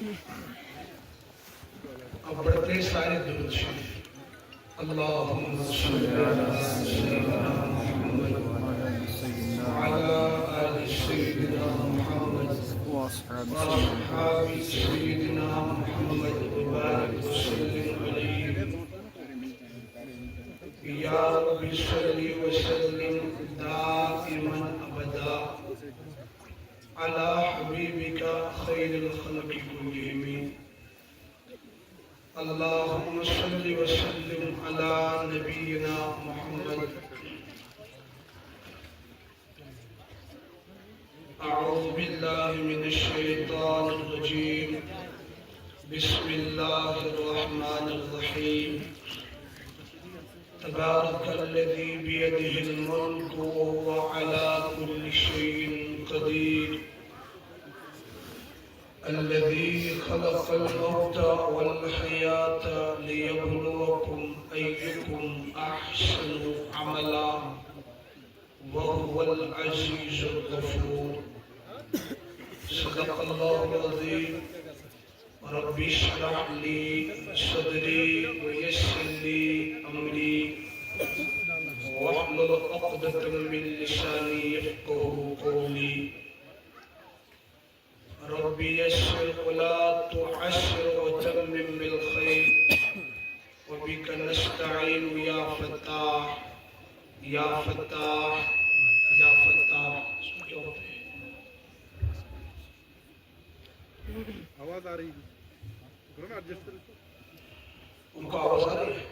اب پڑھتے ہیں سارے درود شریف اللہم صلی علی سیدنا محمد وعلی آل سیدنا محمد واصحاب سیدنا محمد وبارک وسلم علیہ یا رب صلی وسلم دائما ابدا على حبيبك خير الخلق كلهم اللهم صل وسلم على نبينا محمد أعوذ بالله من الشيطان الرجيم بسم الله الرحمن الرحيم تبارك الذي بيده الملك وهو على كل شيء قدير الذي خلق الموت والحياة ليبلوكم أيكم أحسن عملا وهو العزيز الغفور صدق الله العظيم رب اشرح لي صدري ويسر لي أمري واحلل عقدة من لساني يفقهوا قولي رب يسر ولا تعسر وتمم بالخير وبك نستعين يا فتاح يا فتاح يا فتاح. آواز آ رہی ہے ان کو آواز آ رہی ہے.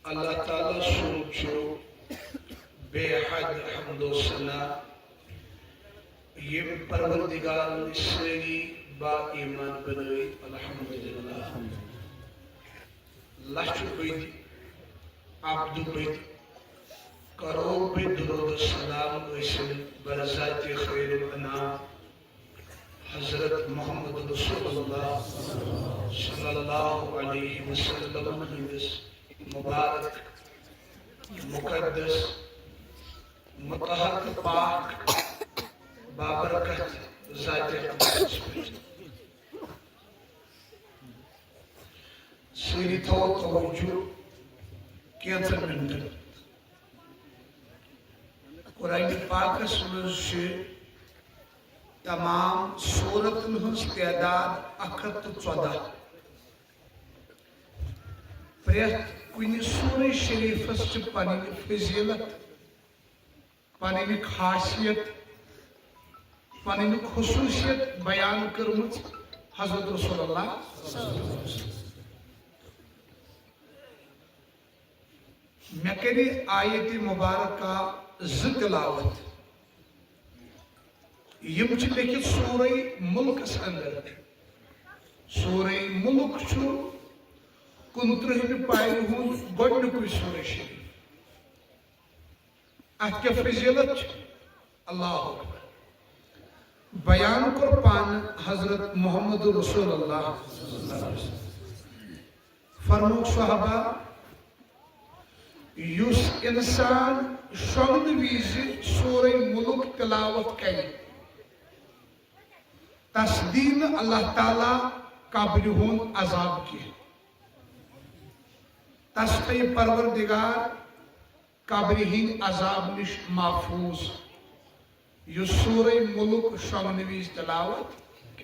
اللہ تعالیٰ سوچو بے حد حمد و ثنا یہ پروردگار سری با ایمان بنائی الحمدللہ لچھ بیت عبد بیت کروڑ بیت درود و سلام ویسن برزات خیر الانام حضرت محمد رسول اللہ صلی اللہ علیہ وسلم مبارک مقدس مطہر پاک بابرکت ذات اقدس سیری تھو توجہ کینسر منٹر قرآن پاکس میں تمام سورتن ہنس تعداد 114 پریت کنی سورہ شریفس چھ پنی فضیلت پنی خاصیت پنی خصوصیت بیان کرمت حضرت رسول اللہ میں کری آیت مبارکہ تلاوت یم چھ لیکن سورہ ملک اندر سورہ ملک چھو کنترہم پائر ہون گوڑنکوی سورہ شریف ات کیا فضیلت اللہ اکبر بیان کر پان حضرت محمد رسول اللہ فرموک صحابہ یس انسان شغل ویزی سورہ ملک تلاوت کئی تسدین اللہ تعالیٰ قبر ہون عذاب کی تسخی پروردگار قبر ہین عذاب نش محفوظ یہ سورہ ملک شغنویز تلاوت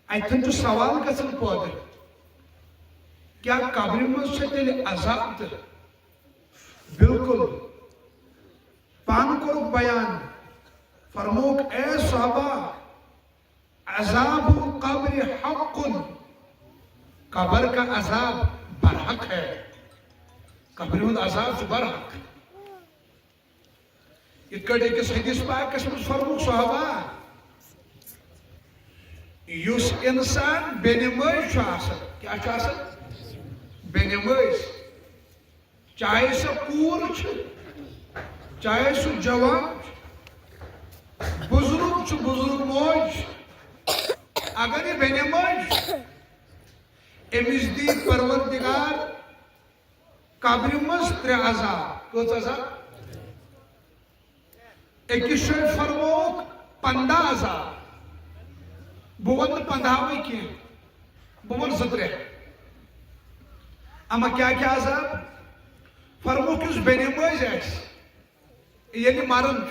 ایتھن تو سوال گژھن پودے کیا قبر مز تیل عذاب تر بالکل پان کرو بیان فرموک اے صحابہ عذاب القبر حق قبر کا عذاب برحق ہے قبر میں عذاب برحق یہ کڑے کس حدیث پاک اس میں فرموک صحابہ یس انسان بے نمائش آسن کیا آسن بے نمائش چاہے سا پور چاہے سا جوان بزرگ چھ بزرگ موج اگر یہ بے نمائش امس دی پروردگار قبر مز ترے عذاب کچھ عذاب أكيد شوي فرموك 15,000 بون 15 كين بون زدري أما كيا عذاب فرموك يس بني مويزيس يعني مارن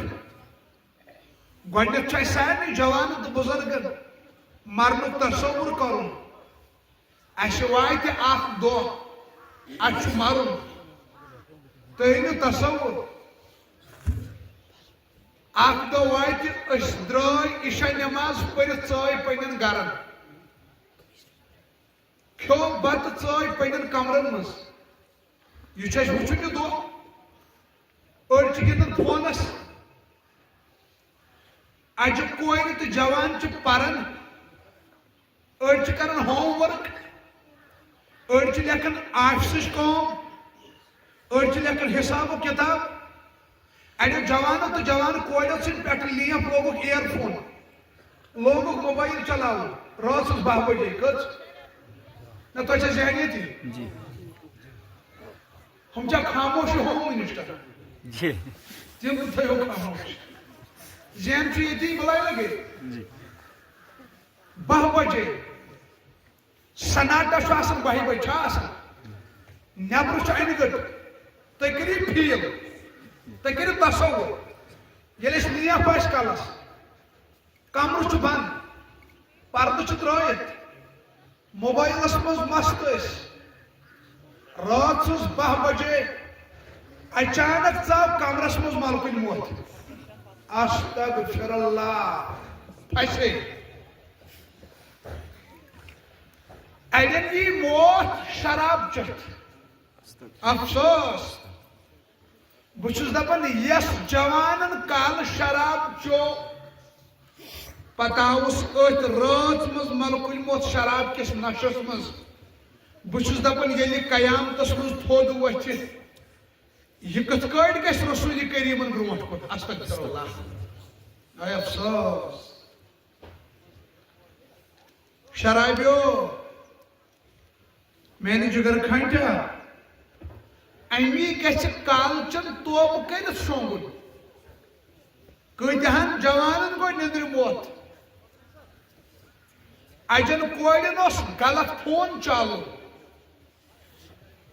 گۄڈنیٚتھ چھُ اَسہِ سارنٕے جوانن تہٕ بُزرگن مرنُک تصوُر کرُن اَسہِ واتہِ اکھ دۄہ اَسہِ چھُ مرُن تُہۍ أنِو تصوُر اکھ دۄہ واتہِ أسۍ درٛاے عشا نٮ۪ماز پٔرِتھ ژاے پننٮ۪ن گرن کھیوٚو بتہٕ ژاے پننٮ۪ن کمرن منٛز یہِ چھُ اَسہِ وٕچھُن یہِ دۄہ أڑۍ چھِ گِنٛدان فونس اجہِ کورِ تہٕ جوان چھِ پران أڑۍ چھِ کران ہوم ورک أڑۍ چھِ لیکھان آفسٕچ کٲم أڑۍ چھِ لیکھان حسابُک کِتاب اَڑیو جوانو تہٕ جوان کورٮ۪و ژھٕنۍ پٮ۪ٹھٕ لیمپ لوگُکھ اِیر فون لوگُکھ موبایل چلاوُن رٲژٕس 12 بجے کٔژ نہ تۄہہِ چھا ذہن ییٚتی ہُم چھا خاموشی ہوم منسٹر تِم تہِ تھٲیو خاموش ذہن چھُ ییٚتی بلایہِ لگے 12 بجے سناٹا چھُ آسان 12 بجے چھا آسان نٮ۪برٕ چھُ اَنہِ گٔٹ تُہۍ کٔرِو فیٖل تُہۍ کٔرِو تصوُر ییٚلہِ أسۍ لیمپ آسہِ کلس کمرٕ چھُ بنٛد پردٕ چھُ ترٲیِتھ موبایلس منٛز مست ٲسۍ رٲژٕس 12 بجے اچانک ژاو کمرس منٛز ملکٕنۍ موت استغفر اللہ پھسے اڑین یی موت شراب چتھ افسوس بہٕ چھُس دپان یس جوانن کالہٕ شراب چو پتہٕ آوُس أتھۍ رٲژ منٛز ملکٕنۍ موت شراب کِس نشس منٛز بہٕ چھُس دپان ییٚلہِ قیامتس منٛز تھوٚد ؤتھِ یہ کتھ کٲٹھۍ گژھِ رسول کریمن برونٛٹھ کُن استغفر اللہ اے افسوس شرابیو میانہِ جگر کھنٹیا امی گژھِ کالچن توبہٕ کٔرِتھ شونگُن کۭتہن جوانن گوٚو نیٚنٛدرِ موت اجن کورٮ۪ن اوس غلط فون چالو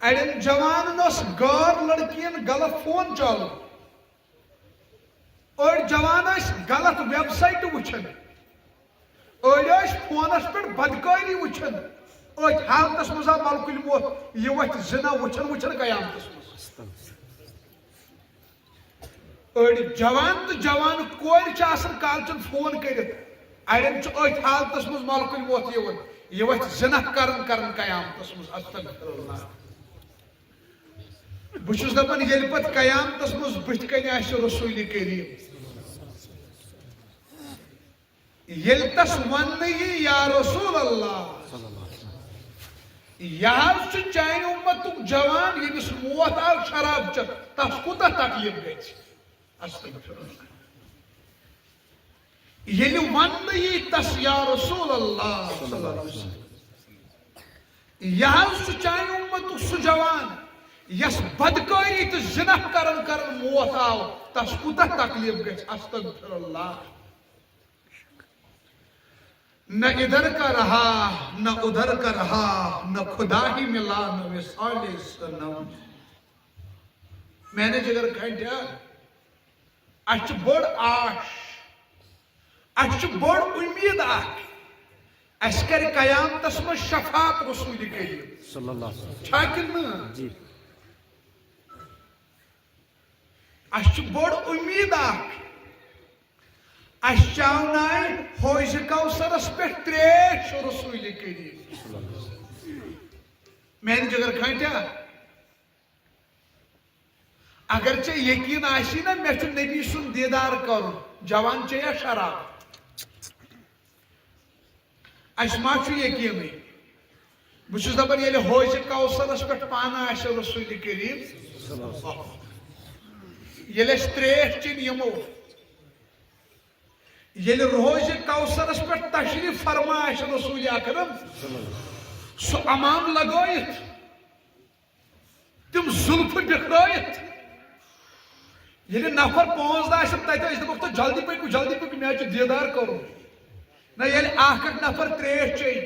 اڑین جوانن اوس غٲر لڑکین غلط فون چالو أڑۍ جوان ٲسۍ غلط ویب سایٹہٕ وٕچھان أڑۍ ٲسۍ فونس پٮ۪ٹھ بدکٲری وٕچھان أتھۍ حالتس منٛز آو ملکٕنۍ موت یہِ وتھِ زنا وٕچھان وٕچھان قیامتس منٛز أڑۍ جوان تہٕ جوان کورِ چھِ آسان کالچن فون کٔرِتھ اڑین چھُ أتھۍ حالتس منٛز ملکٕنۍ موت یِوان یہِ وتھِ زنا کران قیامتس منٛز استغفر اللہ بہٕ چھُس دپان ییٚلہِ پتہٕ قیامتس منٛز بٕتھِ کنہِ آسہِ رسول کریم ییٚلہِ تس وننہٕ یی یا رسول اللہ یہِ حظ چھُ چانہِ اُمتُک جوان ییٚمِس موت آو شراب چتھ تس کوٗتاہ تکلیٖف گژھِ استغفر اللہ ییٚلہِ وننہٕ یی تس یا رسول اللہ یہِ حظ چھُ چانہِ اُمتُک سُہ جوان یس بدکٲری تہٕ زنا کرن موت آو تس کوٗتاہ تکلیٖف گژھِ استغفر اللہ نہ ادھر کا رہا نہ ادھر کا رہا نہ خدا ہی ملا نہ وصال سنم میں نے جگر کھنٹیا اچھ بڑ آش اچھ بڑ امید اکھ اس کر قیامتس میں شفاعت رسول کریم صلی اللہ علیہ وسلم چھا کنہ جی اچھ بڑ امید اکھ اس چاونائے حوض کوثرس پہ تریش رسول کریم میں نے جگر کھنٹیا اگر چے یقین آسی نا میں چھو نبی سن دیدار کرن جوان چے یا شراب اس ما چھو یقین بچوز دبر یلی حوض کوثرس پہ پانا آسی رسول کریم یلی اس تریش چین یمو یلی حوض کوثرس پہ تشریف فرما آسی رسول اکرم سو امام لگویت تم زلف بکھرائیت یہ نفر 15 تک دپک تو جلدی پکو مے دیدار کرو نا یل اخ نفر تریش چی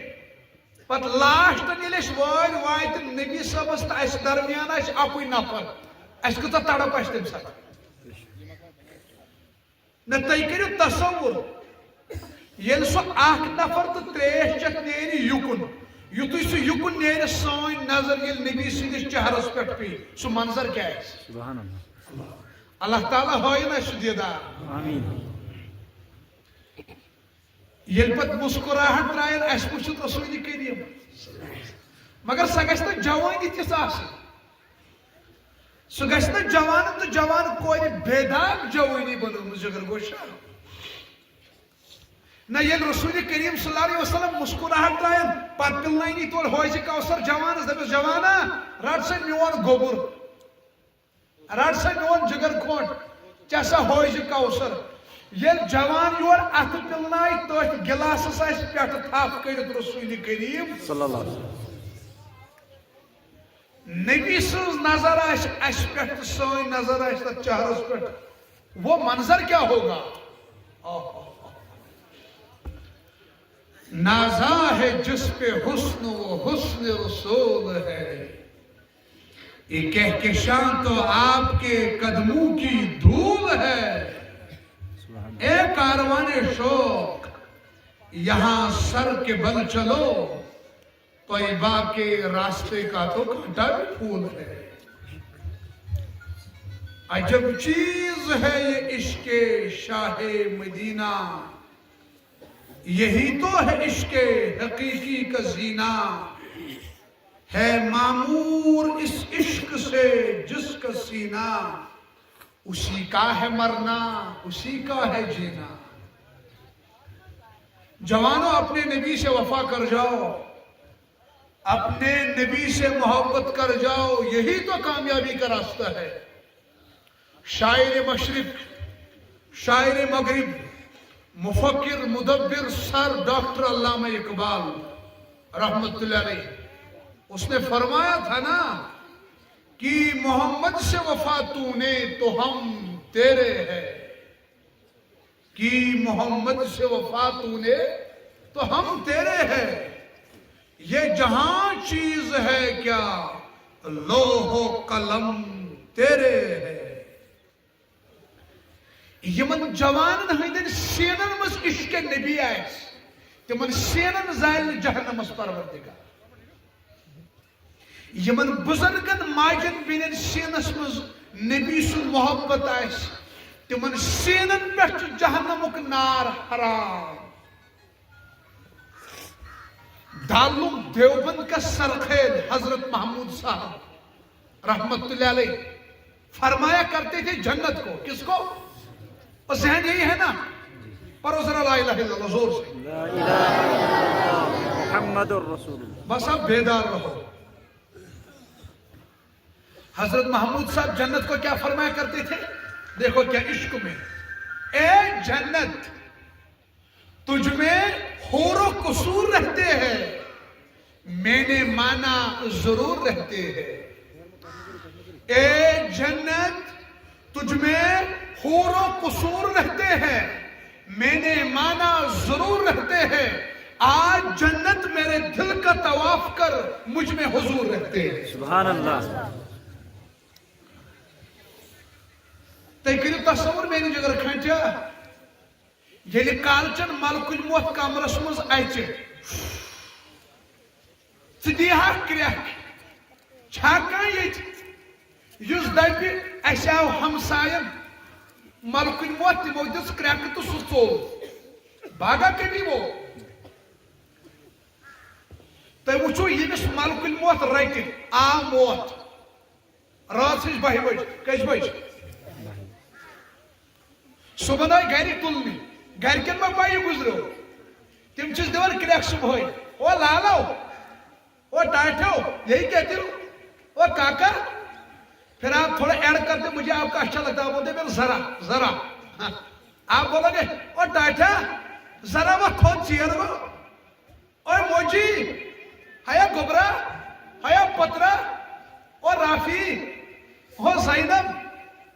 پت لاسٹن یل وال وات نبی صبس تو اس درمیان اکوئی نفر اس کتا تڑپ اس تم سات نا تھی کرو تصور یل سو اخ نفر تو تریش چت نیری یکن یتھی سہ یکن نیری سان نظر یل نبی سندس چہرس پہ پی سہ منظر کیا سبحان اللہ تعالیٰ ہائی نا سہ دیدار آمین یل پت مسکراہٹ ترائن اس وچھت رسول کریم مگر سہ گژھِ نہٕ جوانی تِژھ آسٕنۍ سہ گژھِ نہٕ جوان تو جوان کورِ بے داغ جوانی بنٲومٕژ جگر گوشا نہ یل رسول کریم صلی اللہ علیہ وسلم مسکراہٹ ترائن پت پلنٲنی تور حوضِ کوثر جوانس دپس جوانا رٹ سا میون گوبر رٹ سا میون جگر کھوٹ چا سا حوضِ کوثر یل جوان یور ات پلنائی تھی گلاسس پہ تھپ کڑت رسول کریم صلی اللہ علیہ وسلم نبی سز نظر اس پہ سن نظر تک چہرس پہ وہ منظر کیا ہوگا نازا ہے جس پہ حسن و حسن رسول ہے یہ کہکشاں تو آپ کے قدموں کی دھول ہے اے کاروان شوق یہاں سر کے بل چلو طیبہ کے راستے کا تو کانٹا بھی پھول ہے عجب چیز ہے یہ عشق شاہ مدینہ یہی تو ہے عشق حقیقی کا زینہ ہے معمور اس عشق سے جس کا سینہ اسی کا ہے مرنا اسی کا ہے جینا جوانوں اپنے نبی سے وفا کر جاؤ اپنے نبی سے محبت کر جاؤ یہی تو کامیابی کا راستہ ہے شاعر مشرق شاعر مغرب مفکر مدبر سر ڈاکٹر علامہ اقبال رحمت اللہ علیہ اس نے فرمایا تھا نا کہ محمد سے وفا تو نے تو ہم تیرے ہیں کہ محمد سے وفا تو نے تو ہم تیرے ہیں یہ جہاں چیز ہے کیا لوح و قلم تیرے ہے یمن جوانن ہندن سینن مز عشق نبی آئیس تمن سینن زائل جہنمس پروردگار یمن بزرگن ماجن بینن سینس مز نبی سن محبت آئیس تمن سینن پہ جہنمک نار حرام دارالعلوم دیوبند کا سرخیل حضرت محمود صاحب رحمت اللہ علیہ فرمایا کرتے تھے جنت کو کس کو اور ذہن یہی ہے نا پڑھو ذرا لا الہ الا اللہ زور سے لا الہ الا اللہ محمد الرسول بس اب بیدار رہو حضرت محمود صاحب جنت کو کیا فرمایا کرتے تھے دیکھو کیا عشق میں اے جنت تجھ میں حور و قصور رہتے ہیں میں نے مانا ضرور رہتے ہیں اے جنت تجھ میں حور و قصور رہتے ہیں میں نے مانا ضرور رہتے ہیں آج جنت میرے دل کا طواف کر مجھ میں حضور رہتے ہیں سبحان اللہ تُہۍ کٔرِو تصور میٛانہِ جگر کھنٛٹیا ییٚلہِ کالچن ملکُل موت کمرس منٛز اَژِ ژٕ دِیہاکھ کرٛٮ۪کھ چھا کانٛہہ ییٚتہِ یُس دپہِ اَسہِ آو ہمساین ملکُل موت تِمو دِژ کرٛٮ۪کہٕ تہٕ سُہ ژوٚل باغا کٔمی وہ تُہۍ وٕچھو ییٚمِس ملکُل موت رٹہِ آو موت راتھٕچ 12 بجہِ کٔژِ بجہِ صبح آئی گھر تلنی گھرکن ما پائی گزرو تم چیز دیوان کریک صبح او لالو او ٹاٹھو یہی کہتے ہو او کاکا پھر آپ تھوڑا ایڈ کرتے مجھے آپ کا اچھا لگتا ہے بولتے پھر ذرا آپ بولو گے او ٹاٹھا ذرا وہ تھوڑ چیر وہ او موجی ہیا گبرا ہیا پترا او رافی او زینب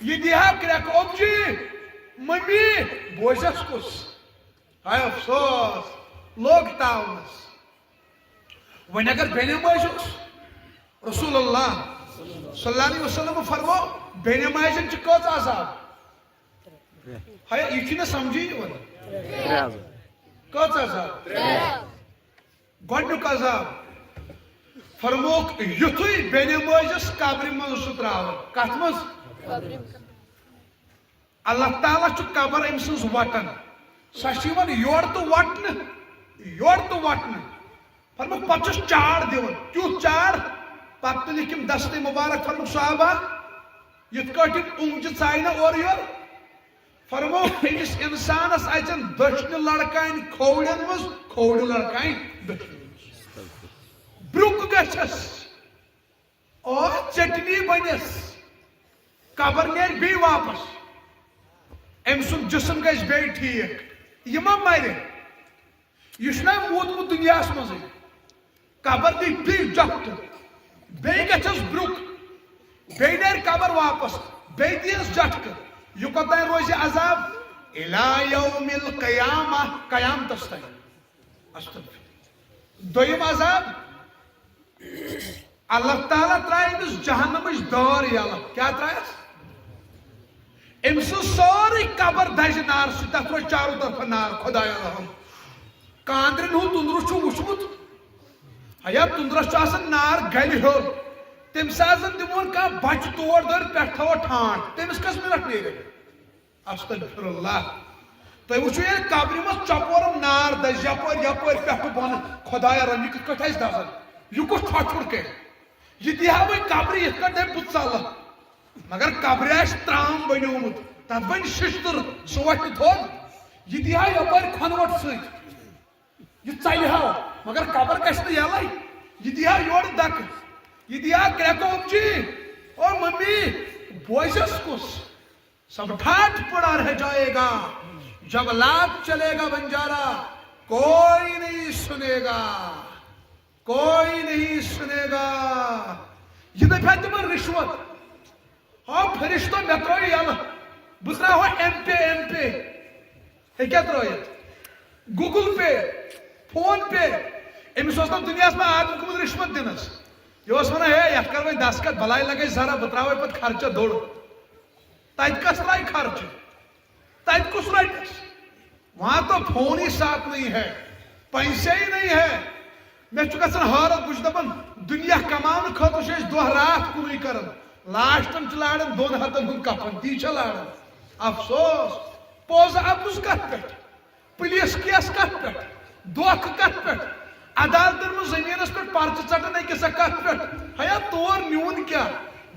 یہ دیا کریک اب جی ممی بوجھس کس ہائے افسوس لوگ تاونس ون اگر بین موجس رسول اللہ صلی اللہ علیہ وسلم فرمو بین ماجن کت عذاب ہائے یہ نا سمجھی کت عذاب گۄڈنیُک عذاب فرموک یُتھُے بین ماجس قبر من سُہ تراون کتھ منٛز اللہ تعالیٰ چھُ قبر أمۍ سٕنٛز وٹان سۄ چھِ یِوان یورٕ تہٕ وٹنہٕ فرموک پتہٕ چھُس چاڑ دِوان تیُتھ چاڑ پتہٕ تُلِکھ یِم دستہِ مُبارک فرموک صحابہ یِتھ کٲٹھۍ یِم اونٛگجہِ ژایہِ نہ اورٕ یورٕ فرموک أمِس اِنسانس اژن دٔچھنہِ لڑکانہِ کھوورٮ۪ن منٛز کھوورِ لڑکانہِ دٔچھنہِ منٛز برٛونٛہہ گژھٮ۪س اور چٹنی بنٮ۪س قبر نیرِ بیٚیہِ واپس أمۍ سُنٛد جسم گژھِ بیٚیہِ ٹھیٖک یہِ ما مرِ یہ چھُنا موٗدمُت دُنیاہس منٛزٕے قبر دی بیٚیہِ جفتہٕ بیٚیہِ گژھٮ۪س برٛونٛہہ بیٚیہِ نیرِ قبر واپس بیٚیہِ دِیَس جٹکہٕ یہ کوتاہ روزِ عذاب اِلی یوم القیامہ قیامتس تانۍ استغفر دوٚیِم عذاب اللہ تعالیٰ ترٛایہِ أمِس جہنمٕچ دٲر یلہٕ کیٛاہ ترٛایس أمۍ سٕنٛز سٲرٕے قبر دزِ نار سۭتۍ تتھ روزِ چارو طرفہٕ نار خۄدایا رحم کاندرن ہُنٛد تُندرٕ چھُ وُچھمُت ہیا تُندرس چھُ آسان نار گلہِ ہیوٚر تمہِ ساتہٕ زن دِمون کانٛہہ بچہِ تور دٲرۍ پٮ۪ٹھٕ تھاوو ٹھانٛڈ تٔمِس کٔژ مِنٹ نیرِ استغفر اللہ تُہۍ وٕچھِو ییٚلہِ قبرِ منٛز ژۄپورم نار دزِ یپٲرۍ پٮ۪ٹھٕ بۄنہٕ خۄدایا رحم یہِ کِتھ کٲٹھۍ آسہِ دزان یہِ کُس ٹھۄٹھُر کرِ یہِ دِہا وۄنۍ قبرِ یِتھ کٲٹھۍ دپہِ بہٕ ژلہٕ مگر قبرِ آسہِ ترام بنیومُت تتھ بنہِ ششتٕر سُہ وۄتھِ تھوٚد یہِ دِہا یپٲرۍ کھۄنوٹ سۭتۍ یہ ژلہِ ہا مگر قبر گژھِ نہٕ یلے یہ دِہا یورٕ دکہٕ یہ دِہا کریکو ابجی او ممی بوجھس کُس سب ٹھاٹھ پڑا رہ جائے گا جب لاکھ چلے گا بنجارا کوئی نہیں سنے گا یہ دپیا تمن رشوت ہاں فرشتو مے ترٛٲیِو یلہٕ بہٕ ترٛاوہا ایم پے ہیٚکیٛاہ ترٛٲیِتھ گوگل پے فون پے أمِس اوس نہٕ دُنیاہس منٛز عادت گوٚمُت رِشوت دِنس یہِ اوس ونان ہے یتھ کر وۄنۍ دستخط بلاے لگے ذرا بہٕ ترٛاوے پتہٕ خرچہٕ دوٚر تتہِ کس رایہِ خرچہٕ تتہِ کُس رٹس وہاں تو فون ہی ساتھ نہیں ہے پیسے ہی نہیں ہے مےٚ چھُ گژھان حٲرت بہٕ چھُس دپان دُنیا کماونہٕ خٲطرٕ چھِ أسۍ دۄہ راتھ کُنُے کران لاسٹن چھِ لاران 2 ہتن ہُنٛد کفن تی چھا لاران افسوس پوٚز اپُز کتھ پٮ۪ٹھ پُلیٖس کیس کتھ پٮ۪ٹھ دھوکہٕ کتھ پٮ۪ٹھ عدالتن منٛز زٔمیٖنس پٮ۪ٹھ پرچہٕ ژٹان أکِس کتھ پٮ۪ٹھ ہیا تور نیوٗن کیٛاہ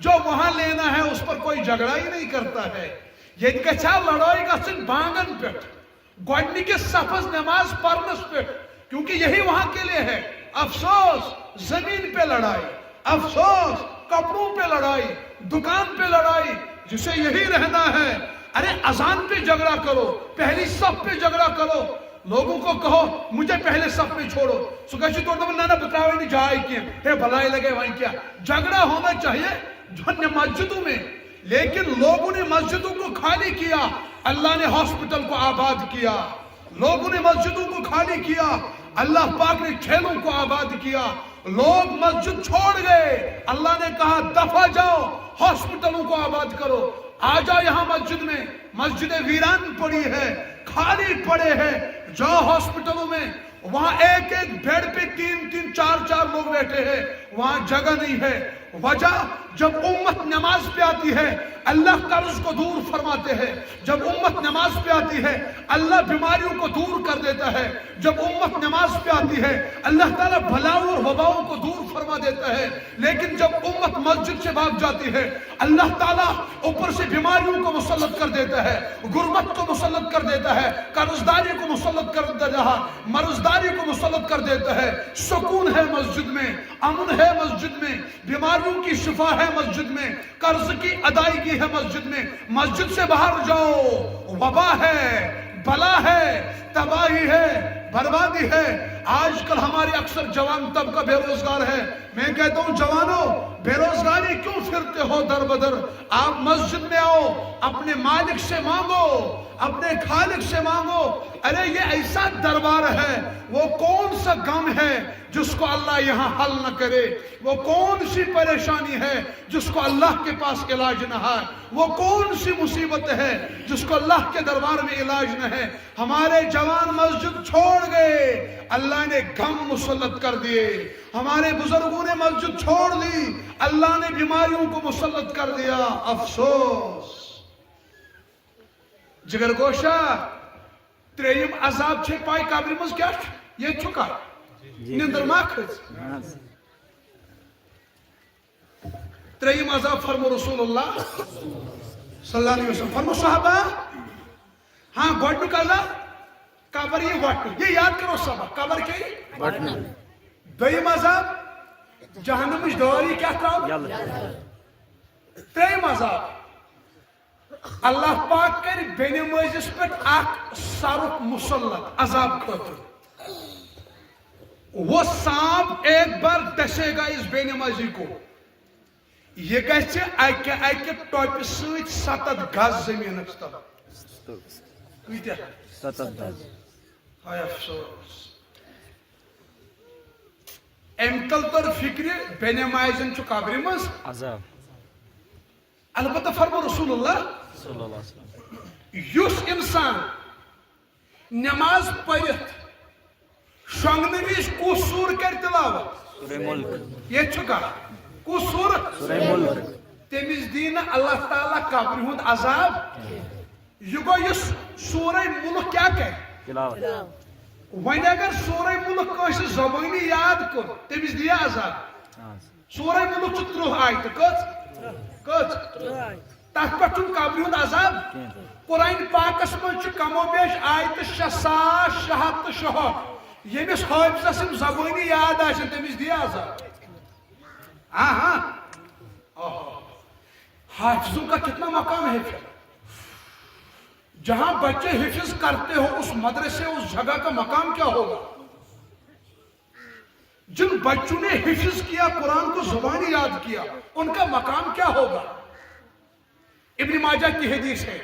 جو وہاں لینا ہے اس پر کوئی جھگڑا ہی نہیں کرتا ہے ییٚتہِ گژھِ ہا لڑٲے گژھٕنۍ بانگن پٮ۪ٹھ گۄڈنِکِس صفس نماز پرنس پٮ۪ٹھ کیونکہ یہی وہاں کے لیے ہے افسوس زمین پہ لڑائی افسوس کپڑوں پہ لڑائی دکان پہ لڑائی جسے یہی رہنا ہے ارے اذان پہ جھگڑا کرو پہلی صف پہ جھگڑا کرو لوگوں کو کہو مجھے پہلے صف میں چھوڑو سکشی توڑ دو نانا بتراوے نہیں جائے کیا ہے بھلائی لگے وہیں کیا جھگڑا ہونا چاہیے جو مسجدوں میں لیکن لوگوں نے مسجدوں کو خالی کیا اللہ نے ہاسپٹل کو آباد کیا لوگوں نے مسجدوں کو خالی کیا اللہ پاک نے کھیلوں کو آباد کیا لوگ مسجد چھوڑ گئے اللہ نے کہا دفع جاؤ ہاسپٹلوں کو آباد کرو آ جاؤ یہاں مسجد میں مسجد ویران پڑی ہے خالی پڑے ہیں جاؤ ہاسپٹلوں میں وہاں ایک ایک بیڈ پہ 3-3 4-4 لوگ بیٹھے ہیں وہاں جگہ نہیں ہے وجہ جب امت نماز پہ آتی ہے اللہ قرض کو دور فرماتے ہیں جب امت نماز پہ آتی ہے اللہ بیماریوں کو دور کر دیتا ہے جب امت نماز پہ آتی ہے اللہ تعالیٰ بلاؤں اور وباؤں کو دور فرما دیتا ہے لیکن جب امت مسجد سے بھاگ جاتی ہے اللہ تعالیٰ اوپر سے بیماریوں کو مسلط کر دیتا ہے غربت کو مسلط کر دیتا ہے قرضداری کو مسلط کر دیتا ہے مرضداری کو مسلط کر دیتا ہے سکون ہے مسجد میں امن ہے مسجد میں بیماریوں کی شفا ہے مسجد میں قرض کی ادائیگی ہے مسجد میں مسجد سے باہر جاؤ وبا ہے بلا ہے تباہی ہے بربادی ہے. آج کل ہمارے اکثر جوان طبقہ بے روزگار ہے. میں کہتا ہوں جوانوں, بے روزگاری کیوں پھرتے ہو در بدر؟ آپ مسجد میں آؤ, اپنے مالک سے مانگو, اپنے خالق سے مانگو. ارے یہ ایسا دربار ہے, وہ کون سا غم ہے جس کو اللہ یہاں حل نہ کرے؟ وہ کون سی پریشانی ہے جس کو اللہ کے پاس علاج نہ ہے؟ وہ کون سی مصیبت ہے جس کو اللہ کے دربار میں علاج نہ ہے؟ ہمارے جوان مسجد چھوڑ گئے, اللہ نے غم مسلط کر دیے. ہمارے بزرگوں نے مسجد چھوڑ دی, اللہ نے بیماریوں کو مسلط کر دیا. افسوس. جگر گوشا تریم عذاب چھے پائی قبر مز کیا یہ چھکا نندر ما کھز. تریم عذاب فرمو رسول اللہ صلی اللہ علیہ وسلم, فرمو صحابہ ہاں گوڑنک عذاب قبر یہ وٹن, یہ یاد کرو صحابہ, قبر کے وٹن. دویم عذاب جہنم اس دوری کیا تراؤ. تریم عذاب اللہ پاک کر بے نمازیس پر اک سرک مسلط عذاب خاطر. وہ سانپ ایک بار ڈسے گا اس بے نمازی کو, یہ گژھِ اکہ ٹوپہِ سۭتۍ 7 گز زمین تل. کۭتیاہ 7 گز. ہائے افسوس. ام تل تر فکر بے نمازن چھ قبر مز عذاب. البتہ فرمو رسول اللہ صلی اللہ علیہ وسلم, یس انسان نماز پڑھت شونگنے وز کس سور کر تلاوت, سورہ ملک یہ چھکا کس سور, سورہ ملک, تمس دین اللہ تعالیٰ قبر ہند عذاب. یہ گو یہ سورہ ملک کیا کہ تلاوت. ون اگر سورہ ملک کس زبانی یاد کر تمس دیا عذاب. سورہ ملک چھ 30 آیت کت تک پہ قبر ہند عذاب. قرآن پاکس مجھ کم و بیش آیت 6666 یمس حافظس زبانی یاد آسن تمس دیا عذاب. ہاں ہاں, حافظوں کا کتنا مقام ہے پھر. جہاں بچے حفظ کرتے ہو اس مدرسے اس جگہ کا مقام کیا ہوگا؟ جن بچوں نے حفظ کیا, قرآن کو زبانی یاد کیا, ان کا مقام کیا ہوگا؟ ابن ماجہ کی حدیث ہے,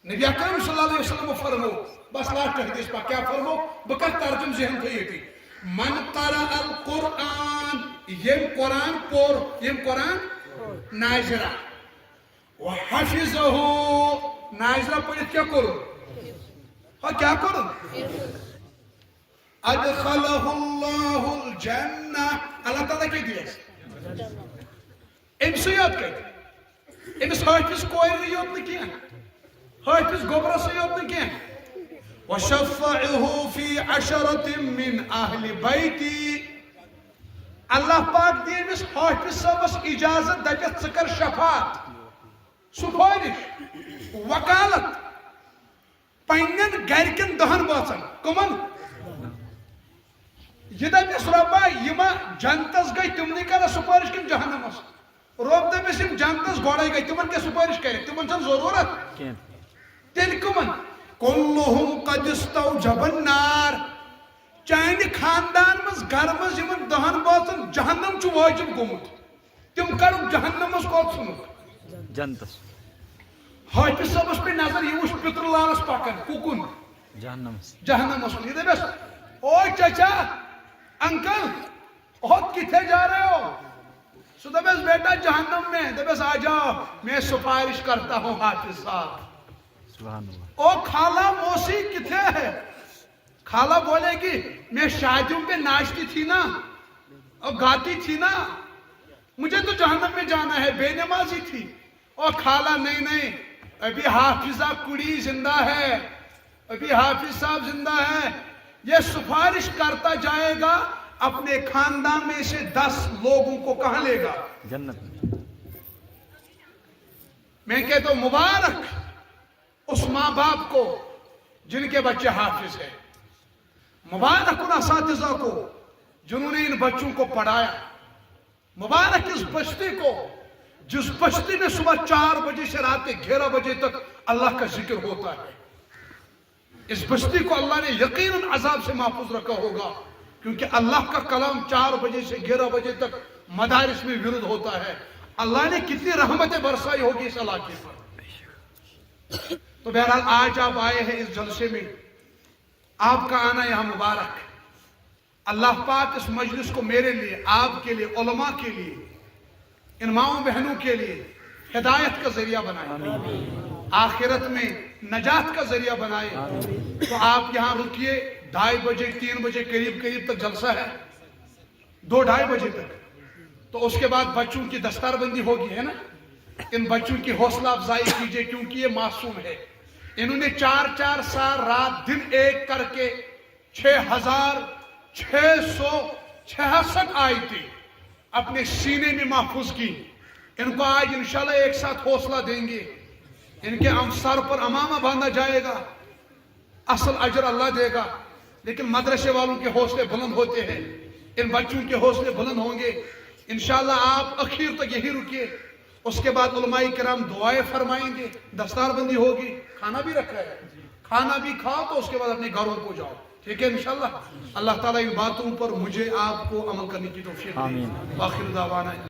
نبی اکرم صلی اللہ علیہ وسلم فرمو, بس لاسٹ حدیث پا کیا فرمو, بکر ترجم ذہن تھا یہ تھی, من قرأ القرآن, یم قرآن پور, یم قرآن ناظرہ, وحفظہ ناظرہ پڑھت کیا کرو, ہاں کیا کرو, ادخلہ اللہ الجنہ, اللہ تعالیٰ کی دیا ام سے یاد کہتے, امس حافظ کوئی یوت نکیا, حافظ گوبرہ سے یوت نکیا. وشفعہ فی 10 من اہل بیتی, اللہ پاک دی امس حافظ صاحبس اجازت دپت ثکر شفاعت, سفارش, وکالت پنن گرکن 10 بچن کمن. یہ دپس ربا یما جنتس گئی تمنی کر سفارش کن جہنمس, رب دپس یم جنتس گوڑے گئی تمن کیا سفارش کرے, تمن چھن ضرورت تیل کمن. کلہم قد استوجب النار, چانہ خاندان مز گھر مز یمن 10 بچن جہنم چھ واجب گومت, تم کرو جہنمس کوت ژھنک جنتس. حافظ صاحبس پہ نظر یہ وچھ پتر لالس پکن ککن جہنمس, جہنمس. یہ دپس او چچا انکل بہت کتنے جا رہے ہو؟ سو دپس بیٹا جہنم میں. دپس آ جاؤ میں سفارش کرتا ہوں حافظ صاحب. سبحان اللہ. او خالہ موسی کتنے ہے؟ خالہ بولے گی میں شادیوں پہ ناچتی تھی نا اور گاتی تھی نا, مجھے تو جہنم میں جانا ہے, بے نمازی تھی. اور خالہ نہیں, ابھی حافظہ کڑی زندہ ہے, ابھی حافظ صاحب زندہ ہے. یہ سفارش کرتا جائے گا, اپنے خاندان میں سے 10 لوگوں کو کہاں لے گا؟ جنت میں. میں کہتا ہوں مبارک اس ماں باپ کو جن کے بچے حافظ ہیں, مبارک ان اساتذہ کو جنہوں نے ان بچوں کو پڑھایا, مبارک اس بستی کو جس بستی میں صبح 4 بجے سے رات کے 11 بجے تک اللہ کا ذکر ہوتا ہے. اس بستی کو اللہ نے یقیناً عذاب سے محفوظ رکھا ہوگا، کیونکہ اللہ کا کلام 4 بجے سے 11 بجے تک مدارس میں ورد ہوتا ہے۔ اللہ نے کتنی رحمتیں برسائی ہوگی اس علاقے پر۔ تو بہرحال آج آپ آئے ہیں اس جلسے میں، آپ کا آنا یہاں مبارک۔ اللہ پاک اس مجلس کو میرے لیے، آپ کے لیے، علماء کے لیے، ان ماؤں بہنوں کے لیے ہدایت کا ذریعہ بنائے، آخرت میں نجات کا ذریعہ بنائے۔ تو آپ یہاں رکیے، 2:30 بجے 3 بجے قریب تک جلسہ ہے، 2-2:30 بجے تک۔ تو اس کے بعد بچوں کی دستار بندی ہوگی، ہے نا؟ ان بچوں کی حوصلہ افزائی کیجئے، کیونکہ یہ معصوم ہے۔ انہوں نے 4 سال رات دن ایک کر کے 6666 آیتیں اپنے سینے میں محفوظ کی۔ ان کو آج انشاءاللہ ایک ساتھ حوصلہ دیں گے، ان کے سر پر امامہ باندھا جائے گا، اصل اجر اللہ دے گا۔ لیکن مدرسے والوں کے حوصلے بلند ہوتے ہیں، ان بچوں کے حوصلے بلند ہوں گے۔ انشاءاللہ آپ اخیر تک یہی رکیے، اس کے بعد علماء کرام دعائیں فرمائیں گے، دستار بندی ہوگی، کھانا بھی رکھا ہے، کھانا بھی کھاؤ تو اس کے بعد اپنے گھروں کو جاؤ، ٹھیک ہے انشاءاللہ۔ اللہ تعالیٰ ان باتوں پر مجھے آپ کو عمل کرنے کی توفیق دے۔ آخر دعوانا